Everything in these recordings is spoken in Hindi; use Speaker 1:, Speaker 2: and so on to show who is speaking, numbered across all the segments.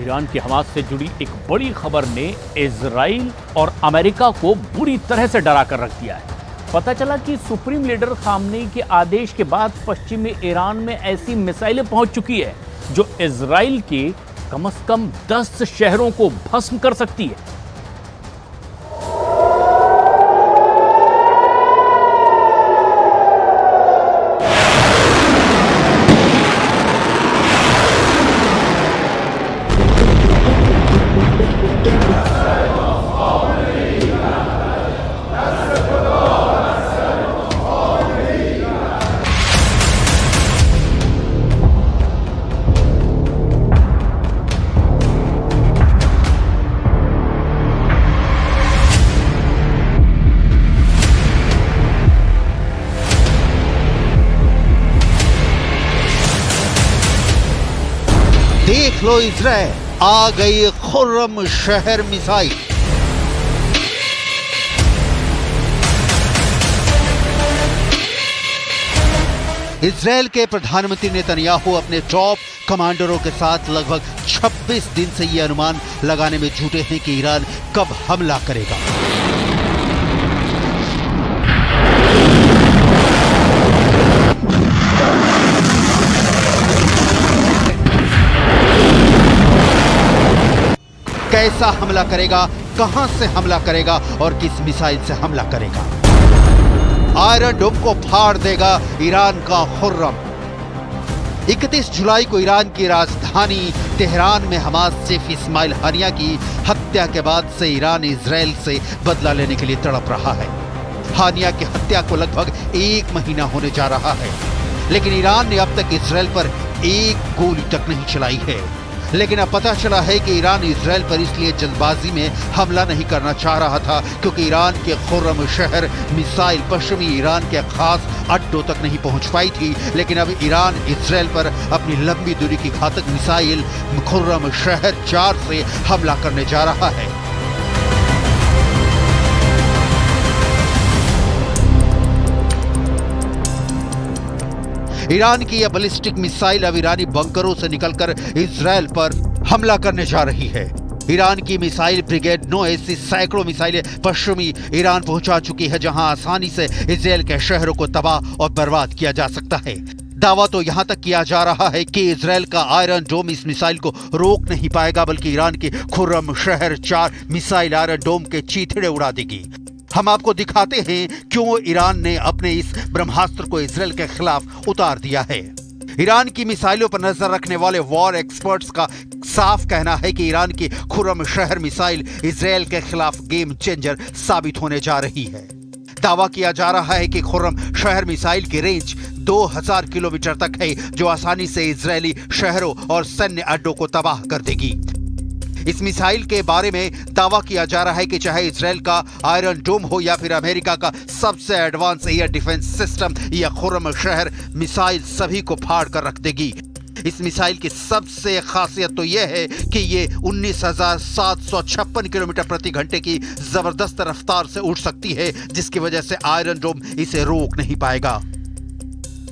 Speaker 1: ईरान की हमास से जुड़ी एक बड़ी खबर ने इजराइल और अमेरिका को बुरी तरह से डरा कर रख दिया है। पता चला कि सुप्रीम लीडर खामनेई के आदेश के बाद पश्चिमी ईरान में ऐसी मिसाइलें पहुंच चुकी है जो इजराइल के कम से कम 10 शहरों को भस्म कर सकती है।
Speaker 2: देख लो इजराइल, आ गई खुर्रम शहर मिसाइल। इजराइल के प्रधानमंत्री नेतन्याहू अपने टॉप कमांडरों के साथ लगभग 26 दिन से यह अनुमान लगाने में जुटे हैं कि ईरान कब हमला करेगा। कैसा हमला करेगा, कहां से हमला करेगा और किस मिसाइल से हमला करेगा। आयरन डोम को फाड़ देगा ईरान का खुर्रम। 31 जुलाई को ईरान की राजधानी तेहरान में हमास चीफ इस्माइल हानिया की हत्या के बाद से ईरान इजराइल से बदला लेने के लिए तड़प रहा है। हानिया की हत्या को लगभग 1 महीना होने जा रहा है, लेकिन ईरान ने अब तक इजराइल पर एक गोली तक नहीं चलाई है। लेकिन अब पता चला है कि ईरान इजराइल पर इसलिए जल्दबाजी में हमला नहीं करना चाह रहा था क्योंकि ईरान के खुर्रम शहर मिसाइल पश्चिमी ईरान के खास अड्डों तक नहीं पहुंच पाई थी। लेकिन अब ईरान इजराइल पर अपनी लंबी दूरी की घातक मिसाइल खुर्रम शहर 4 से हमला करने जा रहा है। ईरान की यह बैलिस्टिक मिसाइल अब ईरानी बंकरों से निकलकर इजराइल पर हमला करने जा रही है। ईरान की मिसाइल ब्रिगेड 9 ऐसी सैकड़ों मिसाइलें पश्चिमी ईरान पहुंचा चुकी है जहां आसानी से इजराइल के शहरों को तबाह और बर्बाद किया जा सकता है। दावा तो यहां तक किया जा रहा है कि इजराइल का आयरन डोम इस मिसाइल को रोक नहीं पाएगा, बल्कि ईरान की खुर्रम शहर 4 मिसाइल आयरन डोम के चीथड़े उड़ा देगी। हम आपको दिखाते हैं क्यों ईरान ने अपने इस ब्रह्मास्त्र को इजराइल के खिलाफ उतार दिया है। ईरान की मिसाइलों पर नजर रखने वाले वॉर एक्सपर्ट्स का साफ कहना है कि ईरान की खुर्रम शहर मिसाइल इजराइल के खिलाफ गेम चेंजर साबित होने जा रही है। दावा किया जा रहा है कि खुर्रम शहर मिसाइल की रेंज 2000 किलोमीटर तक है, जो आसानी से इजरायली शहरों और सैन्य अड्डों को तबाह कर देगी। इस मिसाइल के बारे में दावा किया जा रहा है कि चाहे इजराइल का आयरन डोम हो या फिर अमेरिका का सबसे एडवांस एयर डिफेंस सिस्टम, यह खुर्रम शहर मिसाइल सभी को फाड़ कर रख देगी। इस मिसाइल की सबसे खासियत तो यह है कि ये 19,756 किलोमीटर प्रति घंटे की जबरदस्त रफ्तार से उड़ सकती है, जिसकी वजह से आयरन डोम इसे रोक नहीं पाएगा।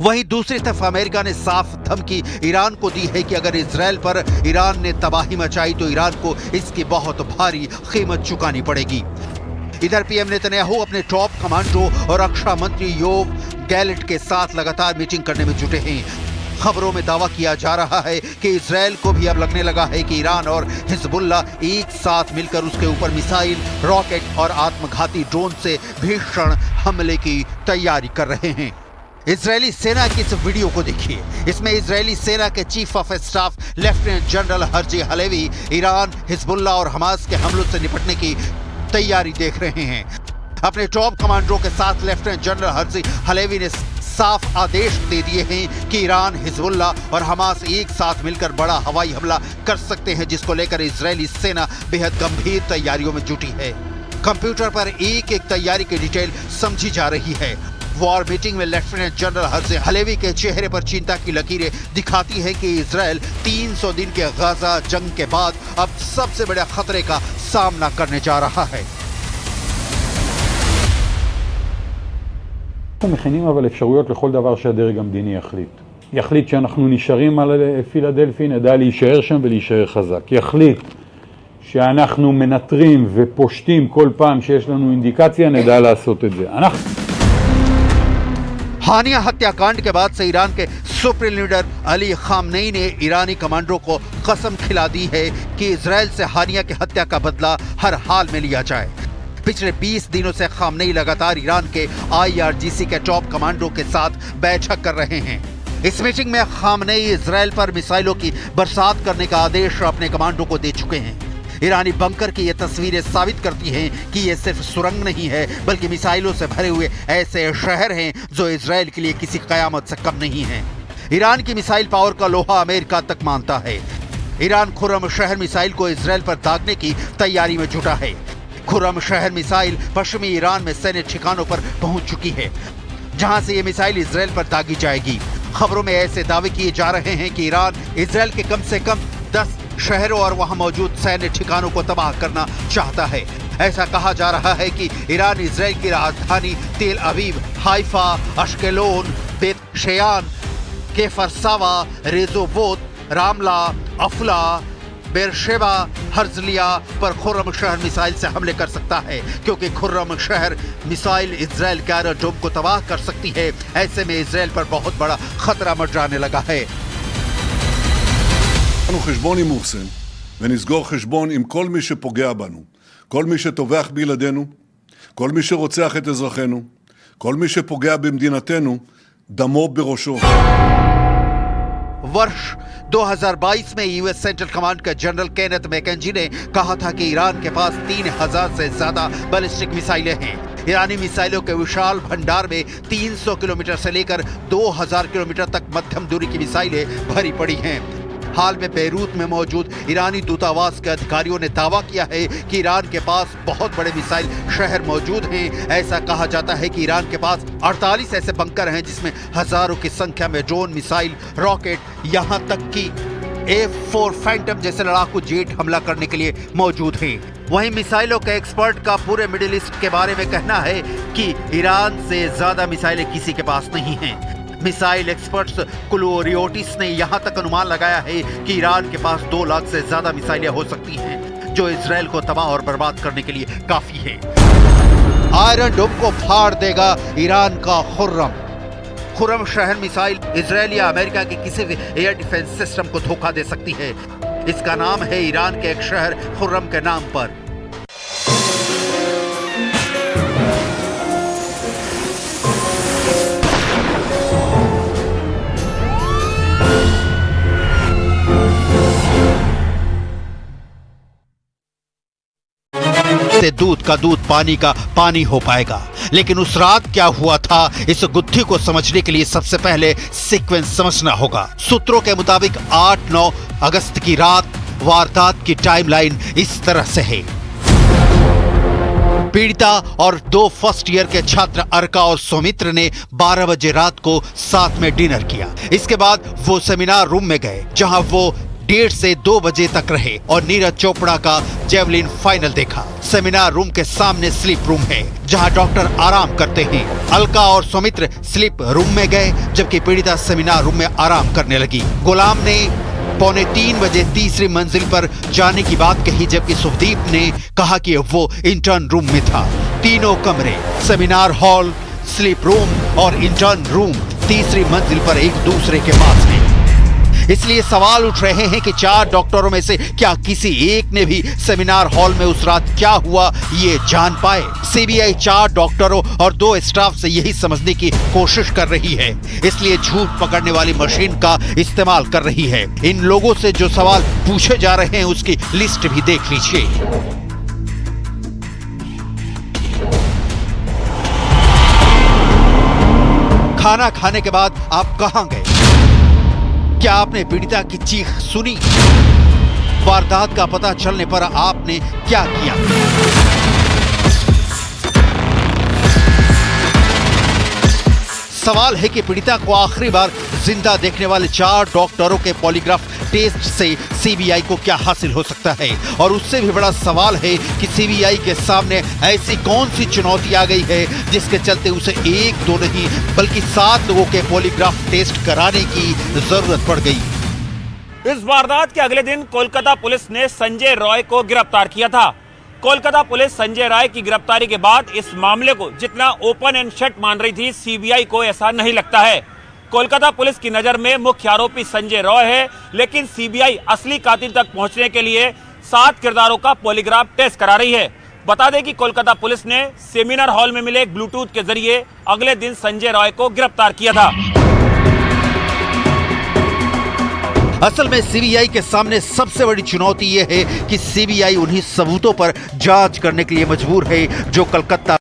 Speaker 2: वहीं दूसरी तरफ अमेरिका ने साफ धमकी ईरान को दी है कि अगर इजराइल पर ईरान ने तबाही मचाई तो ईरान को इसकी बहुत भारी कीमत चुकानी पड़ेगी। इधर पीएम नेतन्याहू अपने टॉप कमांडो और रक्षा मंत्री योव गैलेंट के साथ लगातार मीटिंग करने में जुटे हैं। खबरों में दावा किया जा रहा है कि इजराइल को भी अब लगने लगा है कि ईरान और हिजबुल्ला एक साथ मिलकर उसके ऊपर मिसाइल, रॉकेट और आत्मघाती ड्रोन से भीषण हमले की तैयारी कर रहे हैं। इजरायली सेना की इस वीडियो को देखिए। इसमें इजरायली सेना के chief of staff lieutenant general Herzi Halevi Iran, Hezbollah और हमास के हमलों से निपटने की तैयारी देख रहे हैं। अपने टॉप कमांडरों के साथ लेफ्टिनेंट जनरल हर्जी हलेवी ने साफ आदेश दे दिए हैं कि ईरान, हिजबुल्लाह और हमास एक साथ मिलकर बड़ा हवाई हमला कर सकते हैं, जिसको लेकर इजरायली सेना बेहद गंभीर तैयारियों में जुटी है। कंप्यूटर पर एक एक तैयारी की डिटेल समझी जा रही है। वॉर मीटिंग में लेफ्टिनेंट जनरल हर्जे हलेवी के चेहरे पर चिंता की लकीरें दिखाती है कि इजरायल 300 दिन के गाजा जंग के बाद अब सबसे बड़े खतरे का सामना करने जा रहा है।
Speaker 3: אנחנו מכינים אבל אפשרויות לכל דבר שהדרג המדיני יחליט שאנחנו נשארים על פילדלפי, נדע להישאר שם ולהישאר חזק. יחליט שאנחנו מנטרים ופושטים כל פעם שיש לנו אינדיקציה, נדע לעשות את זה.
Speaker 2: हानिया हत्याकांड के बाद से ईरान के सुप्रीम लीडर अली खामनेई ने ईरानी कमांडरों को कसम खिला दी है कि इजरायल से हानिया की हत्या का बदला हर हाल में लिया जाए। पिछले 20 दिनों से खामनेई लगातार ईरान के IRGC के टॉप कमांडरों के साथ बैठक कर रहे हैं। इस मीटिंग में खामनेई इजरायल पर मिसाइलों की बरसात करने का आदेश अपने कमांडो को दे चुके हैं। ईरानी बंकर की ये तस्वीरें साबित करती हैं कि ये सिर्फ सुरंग नहीं है, बल्कि मिसाइलों से भरे हुए ऐसे शहर हैं जो इजरायल के लिए किसी कयामत से कम नहीं है। ईरान की मिसाइल पावर का लोहा अमेरिका तक मानता है। ईरान खुर्रम शहर मिसाइल को इजरायल पर दागने की तैयारी में जुटा है। खुर्रम शहर मिसाइल पश्चिमी ईरान में सैन्य ठिकानों पर पहुंच चुकी है, जहां से ये मिसाइल इजरायल पर दागी जाएगी। खबरों में ऐसे दावे किए जा रहे हैं कि ईरान इजरायल के कम से कम 10 शहरों और वहां मौजूद सैन्य ठिकानों को तबाह करना चाहता है। ऐसा कहा जा रहा है कि ईरान इजरायल की राजधानी तेल अवीव, हाइफा, अश्केलोन, बेत शेयान, केफरसावा, रेजोवोत, रामला, अफला, बेरशेबा, हर्जलिया पर खुर्रम शहर मिसाइल से हमले कर सकता है, क्योंकि खुर्रम शहर मिसाइल इजरायल के एरोड्रोम को तबाह कर सकती है। ऐसे में इजरायल पर बहुत बड़ा खतरा मंडराने लगा है।
Speaker 4: לנו חשבון עם מוחסן, ונסגור חשבון עם כל מי שפוגע בנו, כל מי שטובח בילדינו, כל מי שרוצח את אזרחינו, כל מי שפוגע במדינתנו, דמו בראשו.
Speaker 2: वर्ष 2022 में यूएस सेंट्रल कमांड के जनरल केनेथ मैकेंजी ने कहा था कि ईरान के पास 3000 से ज्यादा बैलिस्टिक मिसाइलें हैं। ईरानी मिसाइलों के विशाल भंडार में 300 किलोमीटर से लेकर 2000 किलोमीटर तक मध्यम दूरी की मिसाइलें भरी पड़ी हैं। हाल में बेरूत में मौजूद ईरानी दूतावास के अधिकारियों ने दावा किया है कि ईरान के पास बहुत बड़े मिसाइल शहर मौजूद हैं। ऐसा कहा जाता है कि ईरान के पास 48 ऐसे बंकर हैं जिसमें हजारों की संख्या में ड्रोन, मिसाइल, रॉकेट, यहां तक कि F4 फैंटम जैसे लड़ाकू जेट हमला करने के लिए मौजूद हैं। वहीं मिसाइलों के एक्सपर्ट का पूरे मिडिल ईस्ट के बारे में कहना है कि ईरान से ज्यादा मिसाइलें किसी के पास नहीं हैं। मिसाइल एक्सपर्ट्स क्लूरियोटिस ने यहां तक अनुमान लगाया है कि ईरान के पास 2 लाख से ज्यादा मिसाइलें हो सकती हैं, जो इजरायल को तबाह और बर्बाद करने के लिए काफी है। आयरन डोम को फाड़ देगा ईरान का खुर्रम शहर मिसाइल इजरायल या अमेरिका के किसी भी एयर डिफेंस सिस्टम को धोखा दे सकती है। इसका नाम है ईरान के एक शहर खुर्रम के नाम पर। से दूध का दूध, पानी का पानी हो पाएगा। लेकिन उस रात क्या हुआ था, इस गुत्थी को समझने के लिए सबसे पहले सीक्वेंस समझना होगा। सूत्रों के मुताबिक 8-9 अगस्त की रात वारदात की टाइमलाइन इस तरह से है। पीड़िता और 2 फर्स्ट ईयर के छात्र अर्का और सौमित्र ने 12 बजे रात को साथ में डिनर किया। इसके बाद वो सेमिनार रूम में गए, जहां वो 1:30 से 2 बजे तक रहे और नीरज चोपड़ा का जेवलिन फाइनल देखा। सेमिनार रूम के सामने स्लीप रूम है, जहां डॉक्टर आराम करते हैं। अलका और सौमित्र स्लीप रूम में गए, जबकि पीड़िता सेमिनार रूम में आराम करने लगी। गुलाम ने 2:45 बजे तीसरी मंजिल पर जाने की बात कही, जबकि सुखदीप ने कहा कि वो इंटर्न रूम में था। तीनों कमरे, सेमिनार हॉल, स्लीप रूम और इंटर्न रूम तीसरी मंजिल पर एक दूसरे के पास हैं। इसलिए सवाल उठ रहे हैं कि 4 डॉक्टरों में से क्या किसी एक ने भी सेमिनार हॉल में उस रात क्या हुआ ये जान पाए। सीबीआई 4 डॉक्टरों और 2 स्टाफ से यही समझने की कोशिश कर रही है, इसलिए झूठ पकड़ने वाली मशीन का इस्तेमाल कर रही है। इन लोगों से जो सवाल पूछे जा रहे हैं उसकी लिस्ट भी देख लीजिए। खाना खाने के बाद आप कहां गए? क्या आपने पीड़िता की चीख सुनी? वारदात का पता चलने पर आपने क्या किया? सवाल है कि पीड़िता को आखिरी बार जिंदा देखने वाले 4 डॉक्टरों के पॉलीग्राफ टेस्ट से सीबीआई को क्या हासिल हो सकता है? और उससे भी बड़ा सवाल है कि सीबीआई के सामने ऐसी कौन सी चुनौती आ गई है जिसके चलते उसे 1-2 नहीं बल्कि 7 लोगों के पॉलीग्राफ टेस्ट कराने की जरूरत पड़ गई।
Speaker 5: इस वारदात के अगले दिन कोलकाता पुलिस ने संजय रॉय को गिरफ्तार किया था। कोलकाता पुलिस संजय राय की गिरफ्तारी के बाद इस मामले को जितना ओपन एंड शट मान रही थी, सीबीआई को ऐसा नहीं लगता है। कोलकाता पुलिस की नजर में मुख्य आरोपी संजय रॉय है, लेकिन सीबीआई असली कातिल तक पहुंचने के लिए 7 किरदारों का पॉलीग्राफ टेस्ट करा रही है। बता दें कि कोलकाता पुलिस ने सेमिनार हॉल में मिले एक ब्लूटूथ के जरिए अगले दिन संजय रॉय को गिरफ्तार किया था।
Speaker 2: असल में सीबीआई के सामने सबसे बड़ी चुनौती यह है कि सीबीआई उन्हीं सबूतों पर जांच करने के लिए मजबूर है जो कलकत्ता